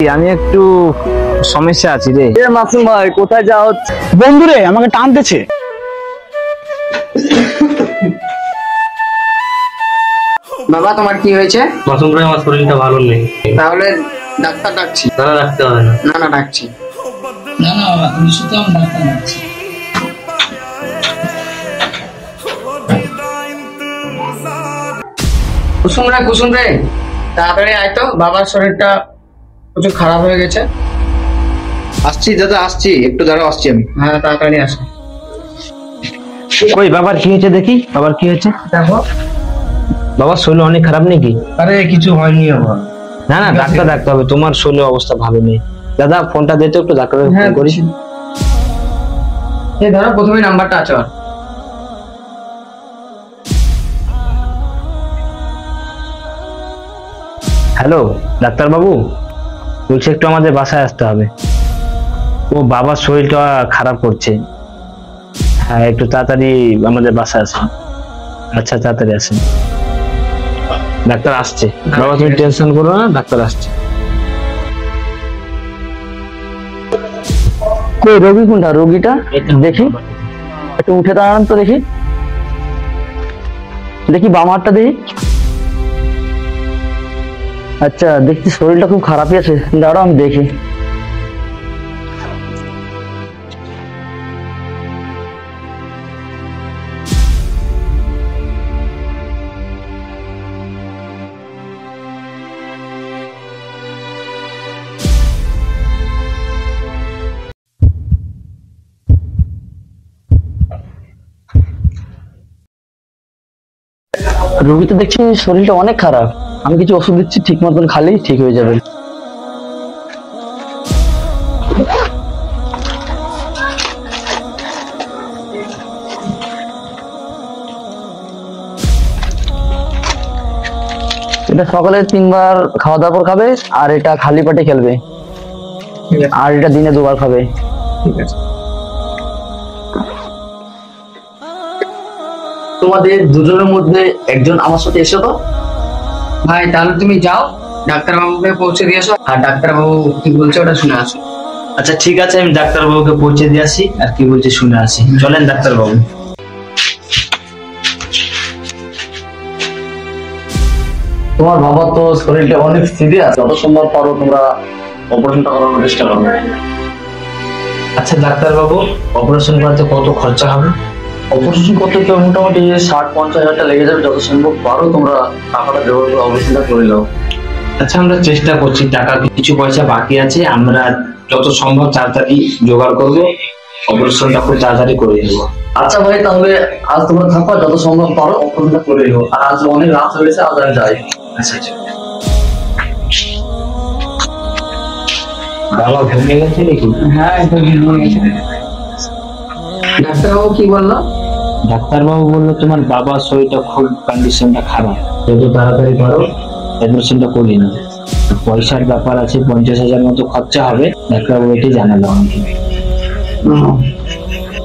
আমি একটু সমস্যা আছি রে। মাসুম ভাই কোথায় যাও? বন্ধুরে আমাকে টানতেছে। বাবা তোমার কি হয়েছে? মাসুম ভাই আমার শরীরটা ভালো নেই। তাহলে ডাক্তার ডাকছি। না রাখতে হবে না। না ডাকছি। না বাবা তুমি শুধু আমি ডাক্তার ডাকছি। কুসুম রে তাড়াতাড়ি আয় তো, বাবার শরীরটা প্রচুর খারাপ হয়ে গেছে। আসছি দাদা, আসছি, একটু দাঁড়াও, আসছি আমি। হ্যাঁ তাড়াতাড়ি আসো। কই বাবার কি হয়েছে দেখি, বাবার কি হয়েছে দেখো। বাবার শরীর অনেক খারাপ নাকি? আরে কিছু হয়নি আমার। না ডাক্তার ডাকতে হবে, তোমার শরীরের অবস্থা ভালো নেই। দাদা ফোনটা দিতে একটু ডাক্তারের ফোন করি। এই ধরো প্রথমে নাম্বারটা আছে। হ্যালো ডাক্তার বাবু, বলছি একটু আমাদের বাসায় আসতে হবে। ও বাবার শরীরটা খারাপ করছে। হ্যাঁ একটু তাড়াতাড়ি আমাদের বাসায় আসেন। আচ্ছা তাড়াতাড়ি আসেন, ডাক্তার আসছে। বাবা তুমি টেনশন করো না, ডাক্তার আসছে। কই রোগী কোনটা? রোগীটা দেখি একটু উঠে দাঁড়ান তো, দেখি বাম হাতটা দেখি। আচ্ছা দেখছি শরীরটা খুব খারাপই আছে, দাঁড়াও আমি দেখি। রোগী তো দেখছি শরীরটা অনেক খারাপ। আমি কিছু ওষুধ দিচ্ছি, ঠিক মতন খালি ঠিক হয়ে যাবে। এটা সকালে 3 বার খাওয়া দাওয়ার পর খাবে, আর এটা খালি পেটে খেলবে, আর এটা দিনে 2 বার খাবে। ঠিক আছে। তোমাদের দুজনের মধ্যে একজন আমার সাথে এসো তো। ভাই তাহলে তুমি যাও, ডাক্তারবাবুকে পৌঁছে দিয়ে আসো, আর ডাক্তারবাবু কি বলছে ওটা শুনে আসো। আচ্ছা ঠিক আছে, আমি ডাক্তার বাবুকে পৌঁছে দিয়ে আসি, আর কি বলছে শুনে আসি। চলেন ডাক্তার বাবু। তোমার বাবার তো শরীরটা অনেক সিরিয়াস, যত সম্ভব পারো তোমরা অপারেশনটা করানোর চেষ্টা করো। আচ্ছা ডাক্তার বাবু, অপারেশন করতে কত খরচা হবে? অপারেশন করতে তো মোটামুটি 60-50 হাজার টাকা লেগে যাবে। যত সম্ভব পারো তোমরা টাকাটা জোগাড় করে অপারেশনটা করে নাও। আচ্ছা আমরা চেষ্টা করছি, টাকা কিছু পয়সা বাকি আছে, আমরা যত সম্ভব তাড়াতাড়ি জোগাড় করবো, অপারেশনটা খুব তাড়াতাড়ি করে দেবো। আচ্ছা ভাই তাহলে আজ তোমরা থাকো, যত সম্ভব পারো অপারেশনটা করে নাও। আর আজ অনেক রাত হয়েছে, আজ আমি যাই। আচ্ছা বাবা ঘুমিয়ে গেছে নাকি? হ্যাঁ ডাক্তারবাবু কি বললো? ডাক্তারবাবু বললো তোমার বাবার শরীরটা খুব কন্ডিশনটা খারাপ, যত তাড়াতাড়ি পারো অ্যাডমিশনটা করিয়ে নাও। পয়সার ব্যাপার আছে, 50,000 মতো খরচা হবে, ডাক্তারবাবু এটাই জানালো আমাকে।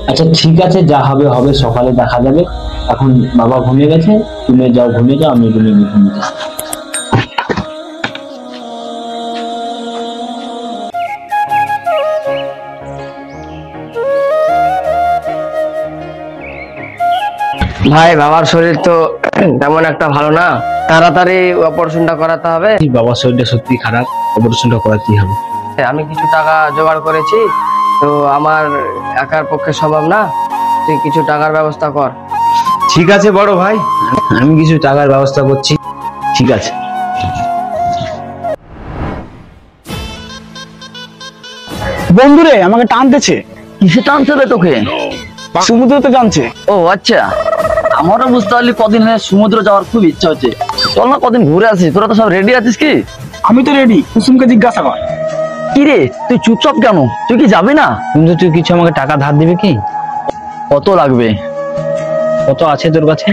আচ্ছা ঠিক আছে, যা হবে হবে, সকালে দেখা যাবে। এখন বাবা ঘুমিয়ে গেছে, তুমি যাও ঘুমিয়ে যাও, আমি ঘুমিয়ে যাও। ভাই বাবার শরীর তো তেমন একটা ভালো না, তাড়াতাড়ি অপারেশনটা করাতে হবে। বাবার শরীরটা সত্যি খারাপ, অপারেশনটা করাতেই হবে। আমি কিছু টাকা জোগাড় করেছি, তো আমার একার পক্ষে সম্ভব না, তুই কিছু টাকার ব্যবস্থা কর। ঠিক আছে বড় ভাই, আমি কিছু টাকার ব্যবস্থা করছি। ঠিক আছে। বন্ধুরে আমাকে টানতেছে। কিসে টানছে রে তোকে? সমুদ্রতে টানছে। ও আচ্ছা, আমারও বুঝতে পারলি কদিন হয়ে সমুদ্র যাওয়ার খুব ইচ্ছা হচ্ছে। চল না কদিন ঘুরে আসিস। তোরা তো সব রেডি আছিস কি? আমি তো রেডি, কুসুমকে জিজ্ঞাসা কর। কি রে তুই চুপচাপ কেন? তুই কি যাবি না? কিন্তু তুই কিছু আমাকে টাকা ধার দিবি কি? কত লাগবে? কত আছে তোর কাছে?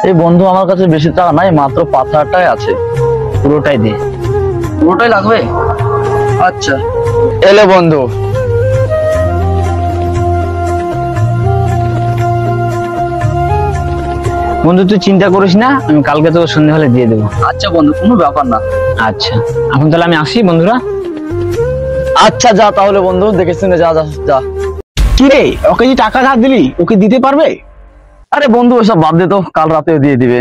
এই বন্ধু আমার কাছে বেশি টাকা নাই, মাত্র 5,000 টাকাই আছে। পুরোটাই দে। পুরোটাই লাগবে? আচ্ছা এলে বন্ধু। বন্ধু তুই চিন্তা করিস না, আমি কালকে তোকে সন্ধ্যাবেলা দিয়ে দেবো। আচ্ছা বন্ধু, কোনো ব্যাপার না। আচ্ছা এখন তাহলে আমি আসি বন্ধুরা। আচ্ছা যা তাহলে বন্ধু, দেখে শুনে যা যা যা। কি রে, ওকে যে টাকা ধার দিলি ওকে দিতে পারবে? আরে বন্ধু ওসব বাদ দে তো, কাল রাতে দিয়ে দিবে।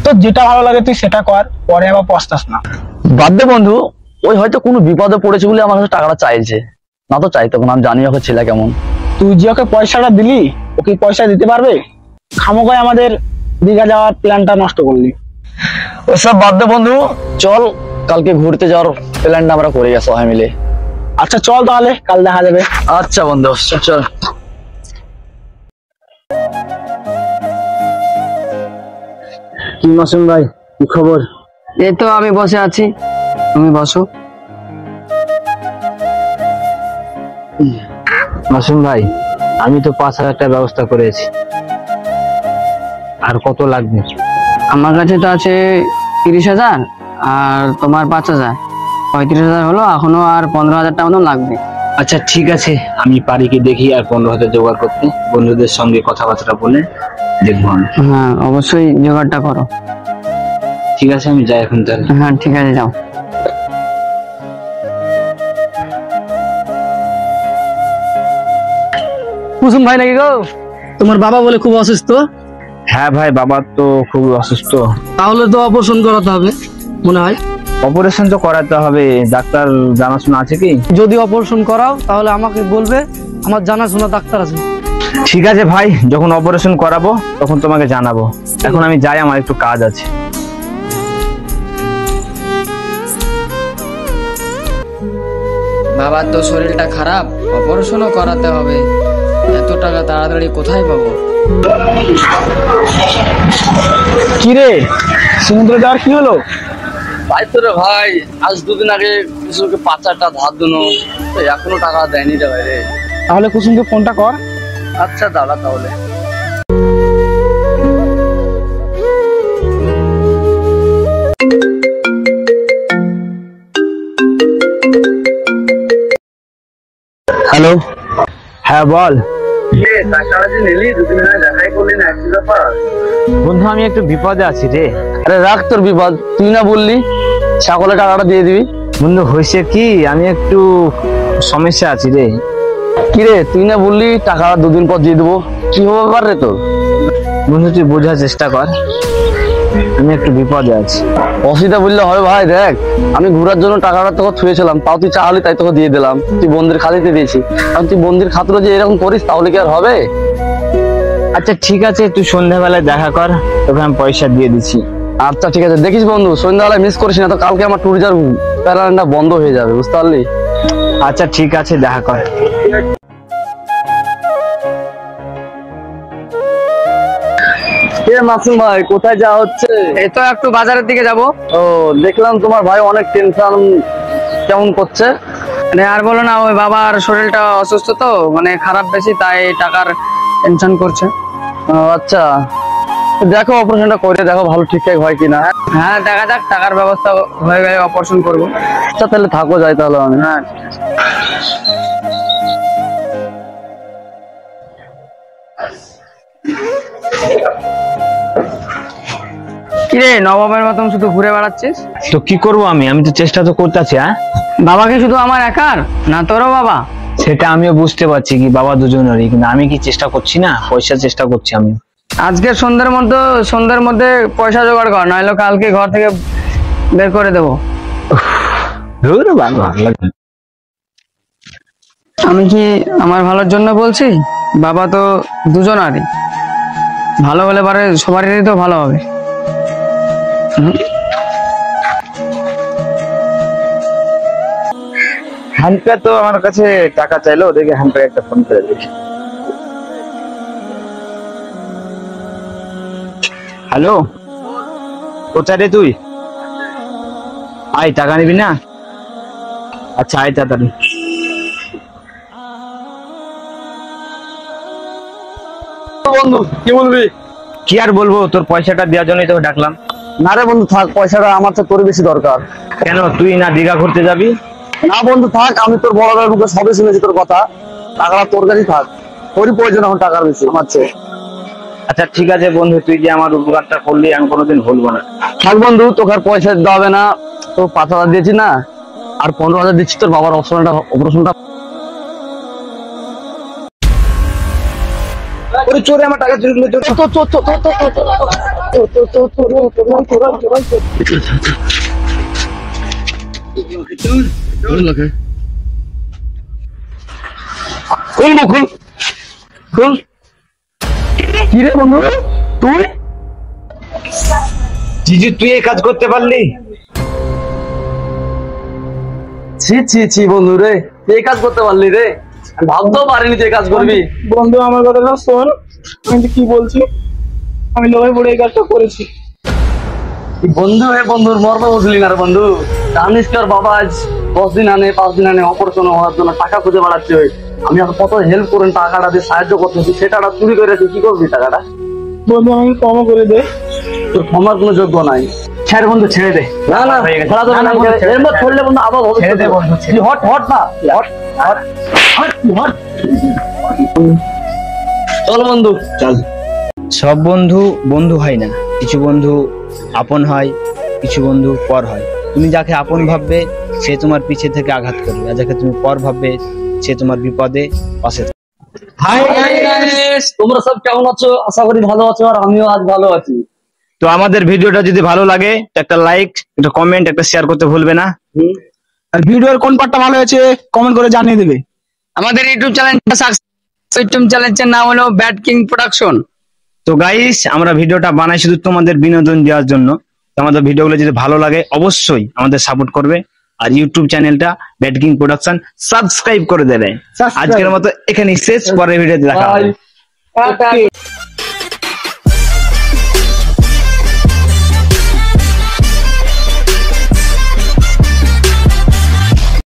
তোর যেটা ভালো লাগে তুই সেটা কর, পরে আবার পস্তাস না। বাদ দে বন্ধু, ওই হয়তো কোনো বিপদে পড়েছে বলে আমার কাছে টাকাটা চাইছে, না তো চাইতো না। আমি জানি ওকে ছেলে কেমন। তুই যে ওকে পয়সাটা দিলি, ওকে পয়সা দিতে পারবে? খামোগায় আমাদের দীঘা যাওয়ার প্ল্যানটা নষ্ট করলি। ওসব বাদ দে বন্ধু, চল কালকে ঘুরতে যাওয়ার প্ল্যানটা আমরা করে গেছি সবাই মিলে। আচ্ছা চল তাহলে, কাল দেখা যাবে। আচ্ছা বন্ধু চল। কি মাসুম ভাই, কি খবর? এই তো আমি বসে আছি, তুমি বসো। মাসুম ভাই, আমি তো 5,000 টাকা ব্যবস্থা করেছি, আর কত লাগবে? আমার কাছে তো আছে 30,000 আর তোমার 5,000, 35,000 হলো। এখনো আর 15,000 টাকা মতন লাগবে। আচ্ছা ঠিক আছে, আমি পারি কি দেখি আর 15,000 জোগাড় করতে। বন্ধুদের সঙ্গে কথাবার্তা বলে দেখবো আমি। হ্যাঁ অবশ্যই জোগাড়টা করো। ঠিক আছে, আমি যাই এখন তাহলে। হ্যাঁ ঠিক আছে, যাও। কুসুম ভাই নাকি গো? তোমার বাবা বলে খুব অসুস্থ। হ্যাঁ ভাই, বাবা তো খুব অসুস্থ। তাহলে তো অপারেশন করাতে হবে মনে হয়। অপারেশন তো করাতে হবে, ডাক্তার জানাশোনা আছে কি? যদি অপারেশন করাও তাহলে আমাকে বলবে, আমার জানাশোনা ডাক্তার আছে। ঠিক আছে ভাই, যখন অপারেশন করাবো তখন তোমাকে জানাবো। এখন আমি যাই, আমার একটু কাজ আছে। বাবার তো শরীরটা খারাপ, অপারেশনও করাতে হবে। এত টাকা তাড়াতাড়ি কোথায় পাবো? কি রে, সমুদ্রে যাওয়ার কি হলো? তাই তো রে ভাই, আজ 2 দিন আগে কুসুমকে 5,000 টাকা ধার দিনো, তো এখনো টাকা দেয়নি রে ভাই রে। তাহলে কুসুমকে ফোনটা কর। আচ্ছা দাদা তাহলে। হ্যালো, হ্যাঁ বল। বন্ধু আমি একটু বিপদে আছি রে। আরে রাখ তোর বিপদ, তুই না বললি ছাগলে টাকাটা দিয়ে দিবি? বন্ধু হয়েছে কি, আমি একটু সমস্যা আছি রে। কি রে, তুই না বললি টাকাটা 2 দিন পর দিয়ে দেবো? কি হবে ব্যাপার রে তোর? বন্ধু তুই বোঝার চেষ্টা কর, আমি একটু বিপদে আছি। অসুবিধা বললে হবে ভাই? দেখ আমি ঘোরার জন্য টাকাটা তোকে ছুঁয়েছিলাম, তাও তুই চাইলি তাই তোকে দিয়ে দিলাম। তুই বন্ধুর খাতিতে দিয়েছি, কারণ তুই বন্ধুর খাতিরে যে এরকম করিস তাহলে কি আর হবে? আচ্ছা ঠিক আছে, তুই সন্ধ্যাবেলায় দেখা কর, তোকে আমি পয়সা দিয়ে দিচ্ছি। আচ্ছা ঠিক আছে, দেখিস বন্ধু সন্ধ্যাবেলায় মিস করিস না তো, কালকে আমার ট্যুরিজার প্যারানটা বন্ধ হয়ে যাবে, বুঝতে পারলি? আচ্ছা ঠিক আছে, দেখা কর। মাসুম ভাই কোথায় যাওয়া হচ্ছে? এই তো একটু বাজারের দিকে যাব। ও দেখলাম তোমার ভাই অনেক টেনশন কেমন করছে। মানে আর বলো না, ওই বাবার শরীরটা অসুস্থ তো, মানে খারাপ বেশি, তাই টাকার টেনশন করছে। ও আচ্ছা, দেখো অপারেশনটা করে দেখো ভালো ঠিকঠাক হয় কিনা। হ্যাঁ দেখা যাক, টাকার ব্যবস্থা হয়ে গেলে অপারেশন করবো। আচ্ছা তাহলে থাকো, যাই তাহলে আমি। হ্যাঁ কিরে, নবাবের মতন শুধু ঘুরে বেড়াচ্ছিস? তো কি করবো আমি তো চেষ্টা তো করতেছি। হ্যাঁ, বাবাকে শুধু আমার একার না, তোরও বাবা? সেটা আমিও বুঝতে পারছি কি, বাবা দুজনেরই, কিন্তু আমি কি চেষ্টা করছি না? পয়সার চেষ্টা করছি আমি। আজকে সন্ধ্যের মধ্যে পয়সা জোগাড় কর, নইলে কালকে ঘর থেকে বের করে দেবো। ধুর, ভালো লাগবে। আমি কি আমার ভালোর জন্য বলছি? বাবা তো দুজনারই, ভালো হলে পারে সবারই তো ভালো হবে। হ্যান্ডপে তো আমার কাছে টাকা চাইলো, ওদেরকে হ্যান্ডপে একটা ফোন করে দেখি। হ্যালো, কোথায় রে তুই? আয়, টাকা নিবি না? আচ্ছা আয় তাড়াতাড়ি। বন্ধু কি বলবি? কি আর বলবো, তোর পয়সাটা দেওয়ার জন্যই তোকে ডাকলাম। না রে বন্ধু থাক, পয়সাটা আমার তো তোর বেশি দরকার। কেন, তুই না দীঘা ঘুরতে যাবি? না বন্ধু থাক, আমি তোর বড় ভাইয়ের মুখে সবই শুনেছি তোর কথা, টাকাটা তোর কাছেই থাক। তোরই প্রয়োজন এখন টাকার বেশি আমার চেয়ে। আচ্ছা ঠিক আছে বন্ধু, তুই যে আমার উপকারটা করলি আমি কোনোদিন ভুলবো না। থাক বন্ধু, তোকে আর পয়সা দিতে হবে না, তো 5,000 দিয়েছি না, আর 15,000 দিচ্ছি তোর বাবার অপারেশনটা। ওরে চোরে আমার টাকা চুরি করলো, কি রে বন্ধু তুই? জিজু তুই এই কাজ করতে পারলি? ছি ছি ছি বন্ধু রে, এই কাজ করতে পারলি রে? আমি ভাবতেও পারিনি তুই এই কাজ করবি। বন্ধু আমার কথাটা শোন, আমি তো কি বলছি, আমি লোভে পড়ে এই কাজটা করেছি। বন্ধু হে বন্ধুর মর্ম বুঝলি না রে বন্ধু। জানিস কি ওর বাবা আজ 5 দিন আনে অপারেশন হওয়ার জন্য টাকা খুঁজে বেড়াচ্ছে। আমি আর কত হেল্প করেন, টাকাটা দিয়ে সাহায্য করতেছি, সেটা চুরি করেছি। কি করবি টাকাটা? বন্ধু আমাকে ক্ষমা করে দে। তোর ক্ষমার কোনো যোগ্য নাই। ছেড়ে বন্ধু, ছেড়ে দে। না না খেলা যাবে না, এর মধ্যে ছড়লে বন্ধু আবার ছেড়ে দে বন্ধু, তুই হট হট না হট হট হট। চল বন্ধু চল। সব বন্ধু বন্ধু হয় না, কিছু বন্ধু আপন হয়, কিছু বন্ধু পর হয়। তুমি যাকে আপন ভাববে সে তোমার পিছে থেকে আঘাত করবে, আর যাকে তুমি পর ভাববে সে তোমার বিপদে পাশে থাকবে। হাই গাইস, তোমরা সব কেমন আছো? আশা করি ভালো আছো, আর আমিও আজ ভালো আছি। তো আমাদের ভিডিওটা যদি ভালো লাগে তো একটা লাইক, একটা কমেন্ট, একটা শেয়ার করতে ভুলবে না। আর ভিডিওর কোন পার্টটা ভালো হয়েছে কমেন্ট করে জানিয়ে দেবে। আমাদের ইউটিউব চ্যানেলের নাম হলো ব্যাড কিং প্রোডাকশন। তো গাইস, আমরা ভিডিওটা বানাই শুধু তোমাদের বিনোদন দেওয়ার জন্য। তো আমাদের ভিডিওগুলো যদি ভালো লাগে অবশ্যই আমাদের সাপোর্ট করবে, আর ইউটিউব চ্যানেলটা ব্যাড কিং প্রোডাকশন সাবস্ক্রাইব করে দেবে। আজকের মতো এখানেই শেষ, পরের ভিডিওতে দেখা হবে। Bye.